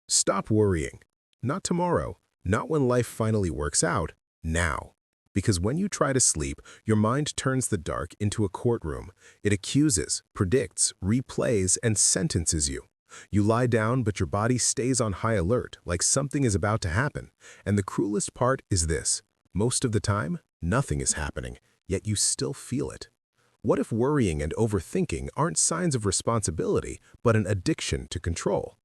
Stop worrying. Not tomorrow, not when life finally works out, now. Because when you try to sleep, your mind turns the dark into a courtroom. It accuses, predicts, replays, and sentences you. You lie down, but your body stays on high alert, like something is about to happen. And the cruelest part is this. Most of the time, nothing is happening, yet you still feel it. What if worrying and overthinking aren't signs of responsibility, but an addiction to control?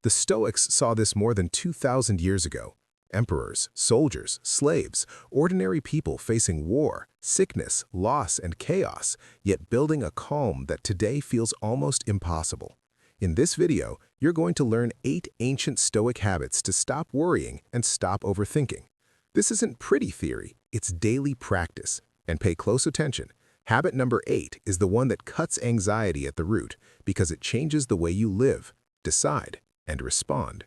The Stoics saw this more than 2,000 years ago. Emperors, soldiers, slaves, ordinary people facing war, sickness, loss, and chaos, yet building a calm that today feels almost impossible. In this video, you're going to learn 8 ancient Stoic habits to stop worrying and stop overthinking. This isn't pretty theory, it's daily practice. And pay close attention. Habit number 8 is the one that cuts anxiety at the root because it changes the way you live, decide, and respond.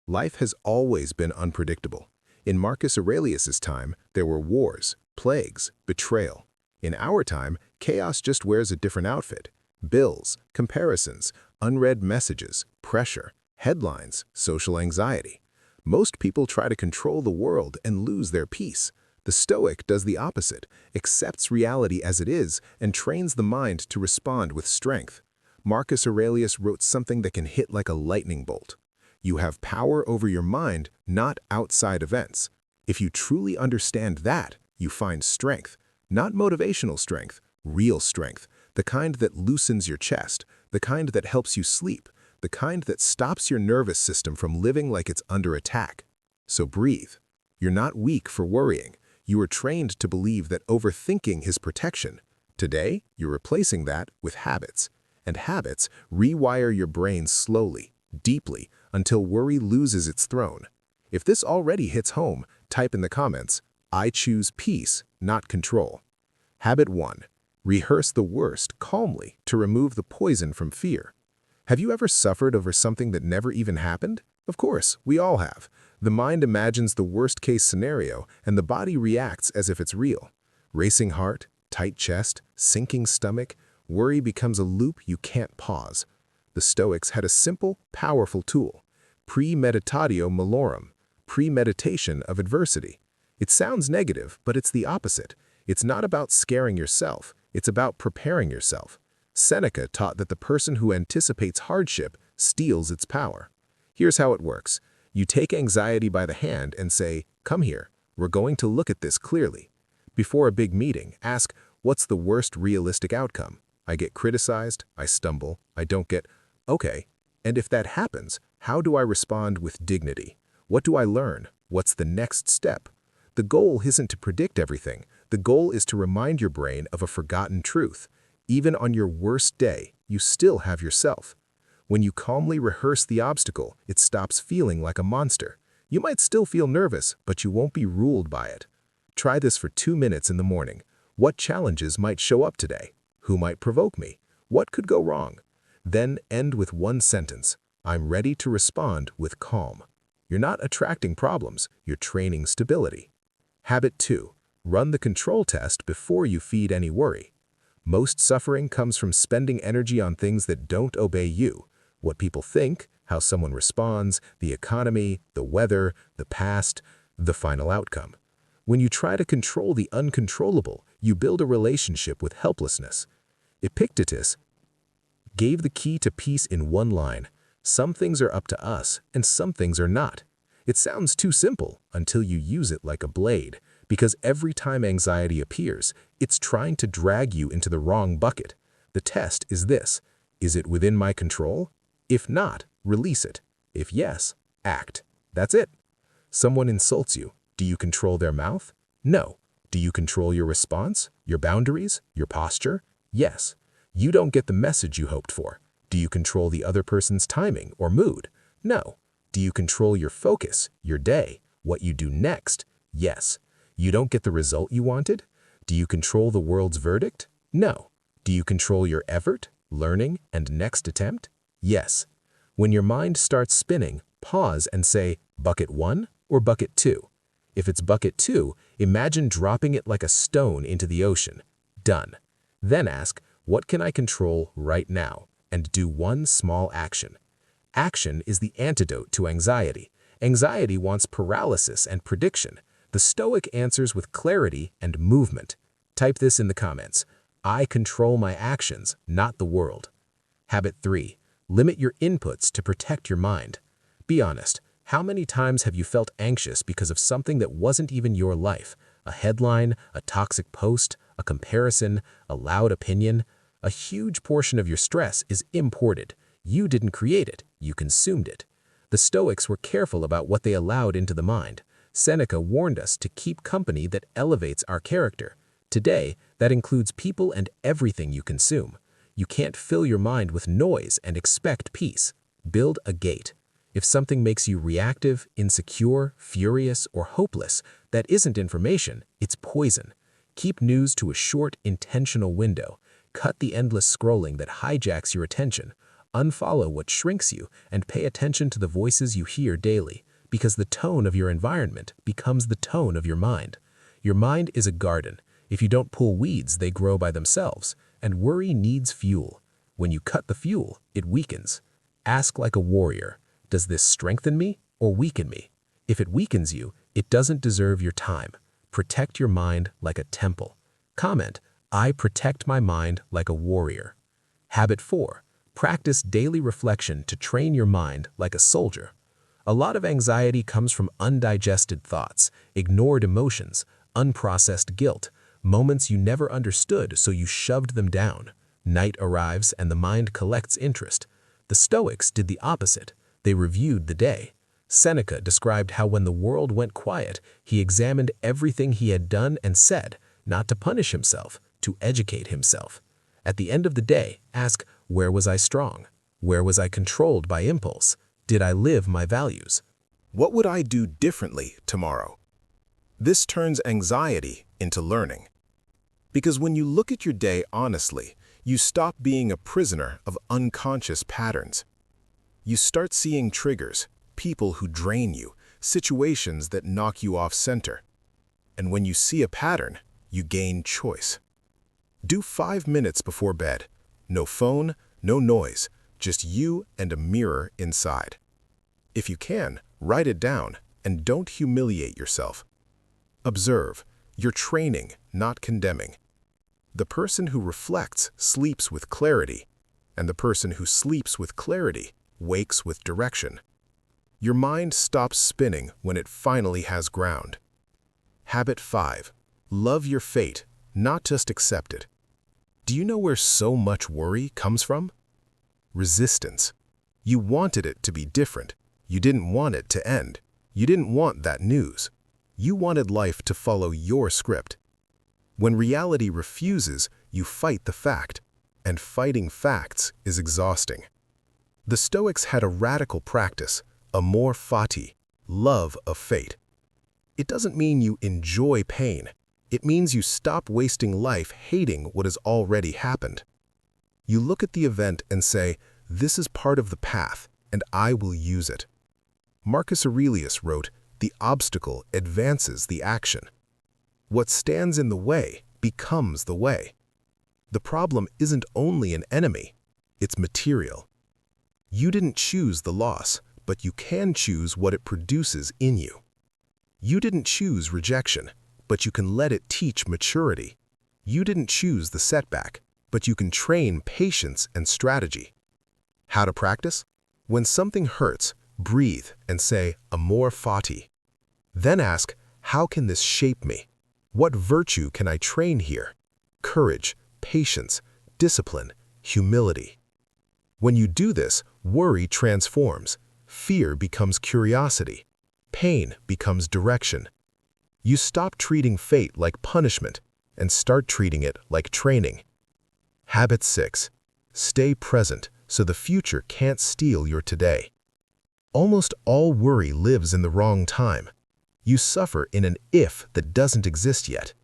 Life has always been unpredictable. In Marcus Aurelius' time, there were wars, plagues, betrayal. In our time, chaos just wears a different outfit. Bills, comparisons, unread messages, pressure, headlines, social anxiety. Most people try to control the world and lose their peace. The Stoic does the opposite, accepts reality as it is, and trains the mind to respond with strength. Marcus Aurelius wrote something that can hit like a lightning bolt. You have power over your mind, not outside events. If you truly understand that, you find strength. Not motivational strength, real strength. The kind that loosens your chest, the kind that helps you sleep, the kind that stops your nervous system from living like it's under attack. So breathe. You're not weak for worrying. You are trained to believe that overthinking is protection. Today, you're replacing that with habits. And habits rewire your brain slowly, deeply, until worry loses its throne. If this already hits home, type in the comments, I choose peace, not control. Habit 1. Rehearse the worst calmly to remove the poison from fear. Have you ever suffered over something that never even happened? Of course, we all have. The mind imagines the worst-case scenario, and the body reacts as if it's real. Racing heart, tight chest, sinking stomach, worry becomes a loop you can't pause. The Stoics had a simple, powerful tool. Premeditatio malorum, premeditation of adversity. It sounds negative, but it's the opposite. It's not about scaring yourself, it's about preparing yourself. Seneca taught that the person who anticipates hardship steals its power. Here's how it works. You take anxiety by the hand and say, come here, we're going to look at this clearly. Before a big meeting, ask, what's the worst realistic outcome? I get criticized, I stumble, I don't get, okay. And if that happens, how do I respond with dignity? What do I learn? What's the next step? The goal isn't to predict everything. The goal is to remind your brain of a forgotten truth. Even on your worst day, you still have yourself. When you calmly rehearse the obstacle, it stops feeling like a monster. You might still feel nervous, but you won't be ruled by it. Try this for 2 minutes in the morning. What challenges might show up today? Who might provoke me? What could go wrong? Then end with one sentence. I'm ready to respond with calm. You're not attracting problems, you're training stability. Habit 2. Run the control test before you feed any worry. Most suffering comes from spending energy on things that don't obey you. What people think, how someone responds, the economy, the weather, the past, the final outcome. When you try to control the uncontrollable, you build a relationship with helplessness. Epictetus gave the key to peace in one line. Some things are up to us, and some things are not. It sounds too simple until you use it like a blade, because every time anxiety appears, it's trying to drag you into the wrong bucket. The test is this. Is it within my control? If not, release it. If yes, act. That's it. Someone insults you. Do you control their mouth? No. Do you control your response, your boundaries, your posture? Yes. You don't get the message you hoped for. Do you control the other person's timing or mood? No. Do you control your focus, your day, what you do next? Yes. You don't get the result you wanted? Do you control the world's verdict? No. Do you control your effort, learning, and next attempt? Yes. When your mind starts spinning, pause and say, bucket 1 or bucket 2? If it's bucket 2, imagine dropping it like a stone into the ocean. Done. Then ask, what can I control right now? And do one small action. Action is the antidote to anxiety. Anxiety wants paralysis and prediction. The Stoic answers with clarity and movement. Type this in the comments. I control my actions, not the world. Habit 3. Limit your inputs to protect your mind. Be honest. How many times have you felt anxious because of something that wasn't even your life? A headline, a toxic post, a comparison, a loud opinion? A huge portion of your stress is imported. You didn't create it, you consumed it. The Stoics were careful about what they allowed into the mind. Seneca warned us to keep company that elevates our character. Today, that includes people and everything you consume. You can't fill your mind with noise and expect peace. Build a gate. If something makes you reactive, insecure, furious, or hopeless, that isn't information, it's poison. Keep news to a short, intentional window. Cut the endless scrolling that hijacks your attention. Unfollow what shrinks you and pay attention to the voices you hear daily, because the tone of your environment becomes the tone of your mind. Your mind is a garden. If you don't pull weeds, they grow by themselves, and worry needs fuel. When you cut the fuel, it weakens. Ask like a warrior, does this strengthen me or weaken me? If it weakens you, it doesn't deserve your time. Protect your mind like a temple. Comment, I protect my mind like a warrior. Habit 4. Practice daily reflection to train your mind like a soldier. A lot of anxiety comes from undigested thoughts, ignored emotions, unprocessed guilt, moments you never understood so you shoved them down. Night arrives and the mind collects interest. The Stoics did the opposite. They reviewed the day. Seneca described how when the world went quiet, he examined everything he had done and said, not to punish himself, to educate himself. At the end of the day, ask, where was I strong? Where was I controlled by impulse? Did I live my values? What would I do differently tomorrow? This turns anxiety into learning. Because when you look at your day honestly, you stop being a prisoner of unconscious patterns. You start seeing triggers, people who drain you, situations that knock you off center. And when you see a pattern, you gain choice. Do 5 minutes before bed. No phone, no noise, just you and a mirror inside. If you can, write it down and don't humiliate yourself. Observe. You're training, not condemning. The person who reflects sleeps with clarity, and the person who sleeps with clarity wakes with direction. Your mind stops spinning when it finally has ground. Habit 5. Love your fate, not just accept it. Do you know where so much worry comes from? Resistance. You wanted it to be different. You didn't want it to end. You didn't want that news. You wanted life to follow your script. When reality refuses, you fight the fact, and fighting facts is exhausting. The Stoics had a radical practice, amor fati, love of fate. It doesn't mean you enjoy pain. It means you stop wasting life hating what has already happened. You look at the event and say, this is part of the path, and I will use it. Marcus Aurelius wrote, the obstacle advances the action. What stands in the way becomes the way. The problem isn't only an enemy, it's material. You didn't choose the loss, but you can choose what it produces in you. You didn't choose rejection, but you can let it teach maturity. You didn't choose the setback, but you can train patience and strategy. How to practice? When something hurts, breathe and say, amor fati. Then ask, how can this shape me? What virtue can I train here? Courage, patience, discipline, humility. When you do this, worry transforms. Fear becomes curiosity. Pain becomes direction. You stop treating fate like punishment and start treating it like training. Habit 6. Stay present so the future can't steal your today. Almost all worry lives in the wrong time. You suffer in an if that doesn't exist yet.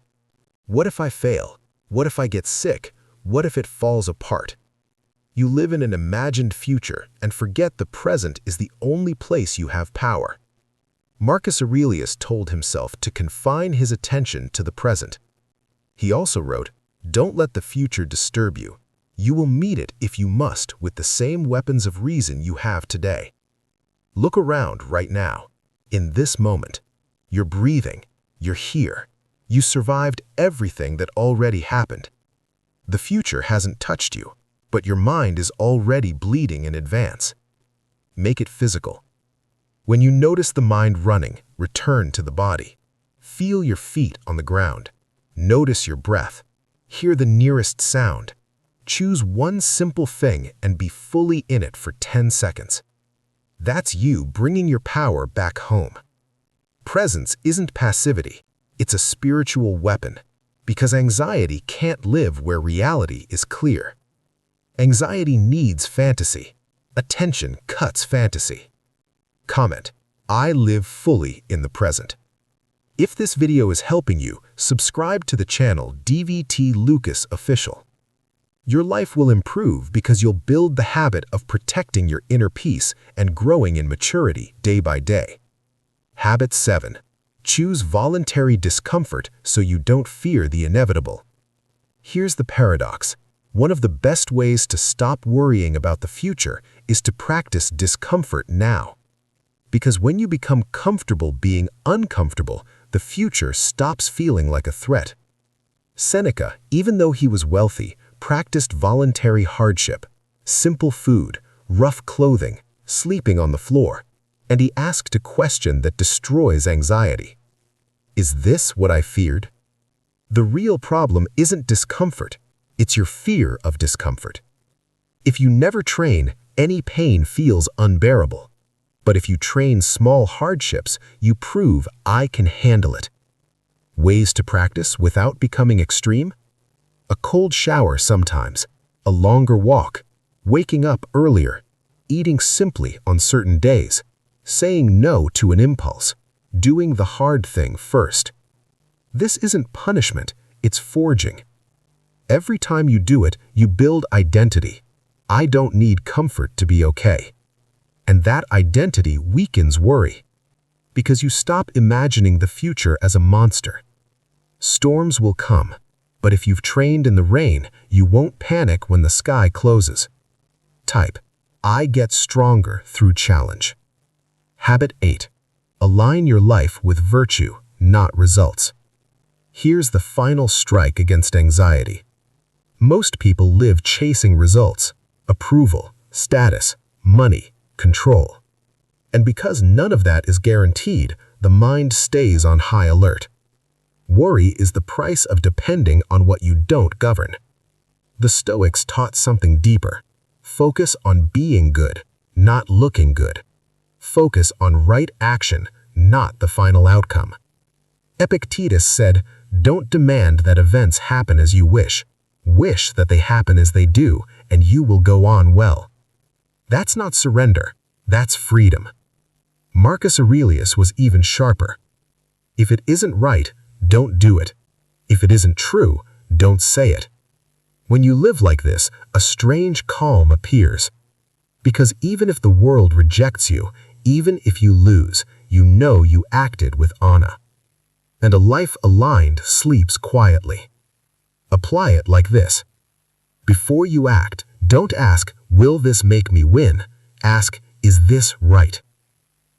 What if I fail? What if I get sick? What if it falls apart? You live in an imagined future and forget the present is the only place you have power. Marcus Aurelius told himself to confine his attention to the present. He also wrote, don't let the future disturb you. You will meet it if you must with the same weapons of reason you have today. Look around right now, in this moment. You're breathing, you're here. You survived everything that already happened. The future hasn't touched you, but your mind is already bleeding in advance. Make it physical. When you notice the mind running, return to the body. Feel your feet on the ground. Notice your breath. Hear the nearest sound. Choose one simple thing and be fully in it for 10 seconds. That's you bringing your power back home. Presence isn't passivity, it's a spiritual weapon, because anxiety can't live where reality is clear. Anxiety needs fantasy. Attention cuts fantasy. Comment: I live fully in the present. If this video is helping you, subscribe to the channel DVT Lucas Official. Your life will improve because you'll build the habit of protecting your inner peace and growing in maturity day by day. Habit 7. Choose voluntary discomfort so you don't fear the inevitable. Here's the paradox. One of the best ways to stop worrying about the future is to practice discomfort now. Because when you become comfortable being uncomfortable, the future stops feeling like a threat. Seneca, even though he was wealthy, practiced voluntary hardship, simple food, rough clothing, sleeping on the floor, and he asked a question that destroys anxiety. Is this what I feared? The real problem isn't discomfort, it's your fear of discomfort. If you never train, any pain feels unbearable. But if you train small hardships, you prove I can handle it. Ways to practice without becoming extreme? A cold shower sometimes, a longer walk, waking up earlier, eating simply on certain days, saying no to an impulse, doing the hard thing first. This isn't punishment, it's forging. Every time you do it, you build identity. I don't need comfort to be okay. And that identity weakens worry, because you stop imagining the future as a monster. Storms will come, but if you've trained in the rain, you won't panic when the sky closes. Type: I get stronger through challenge. Habit 8. Align your life with virtue, not results. Here's the final strike against anxiety. Most people live chasing results, approval, status, money, control. And because none of that is guaranteed, the mind stays on high alert. Worry is the price of depending on what you don't govern. The Stoics taught something deeper. Focus on being good, not looking good. Focus on right action, not the final outcome. Epictetus said, don't demand that events happen as you wish. Wish that they happen as they do, and you will go on well. That's not surrender, that's freedom. Marcus Aurelius was even sharper. If it isn't right, don't do it. If it isn't true, don't say it. When you live like this, a strange calm appears. Because even if the world rejects you, even if you lose, you know you acted with honor. And a life aligned sleeps quietly. Apply it like this. Before you act, don't ask, will this make me win? Ask, is this right?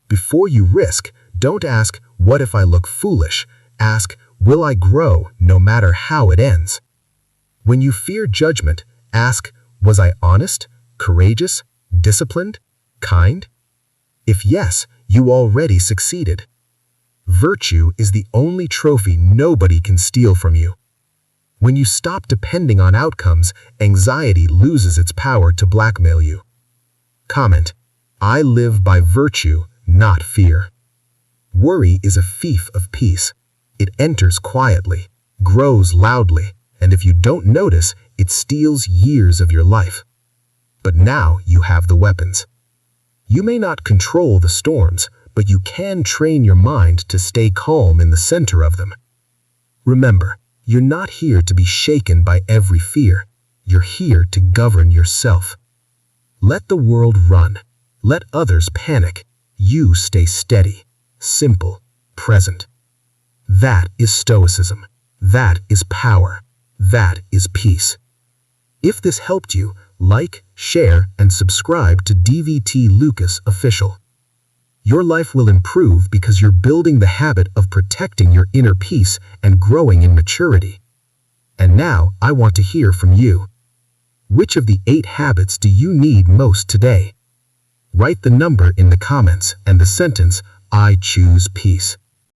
Before you risk, don't ask, what if I look foolish? Ask, will I grow no matter how it ends? When you fear judgment, ask, was I honest, courageous, disciplined, kind? If yes, you already succeeded. Virtue is the only trophy nobody can steal from you. When you stop depending on outcomes, anxiety loses its power to blackmail you. Comment: I live by virtue, not fear. Worry is a thief of peace. It enters quietly, grows loudly, and if you don't notice, it steals years of your life. But now you have the weapons. You may not control the storms, but you can train your mind to stay calm in the center of them. Remember, you're not here to be shaken by every fear. You're here to govern yourself. Let the world run. Let others panic. You stay steady, simple, present. That is Stoicism. That is power. That is peace. If this helped you, like, share, and subscribe to DVT Lucas Official. Your life will improve because you're building the habit of protecting your inner peace and growing in maturity. And now, I want to hear from you. Which of the 8 habits do you need most today? Write the number in the comments and the sentence, "I choose peace."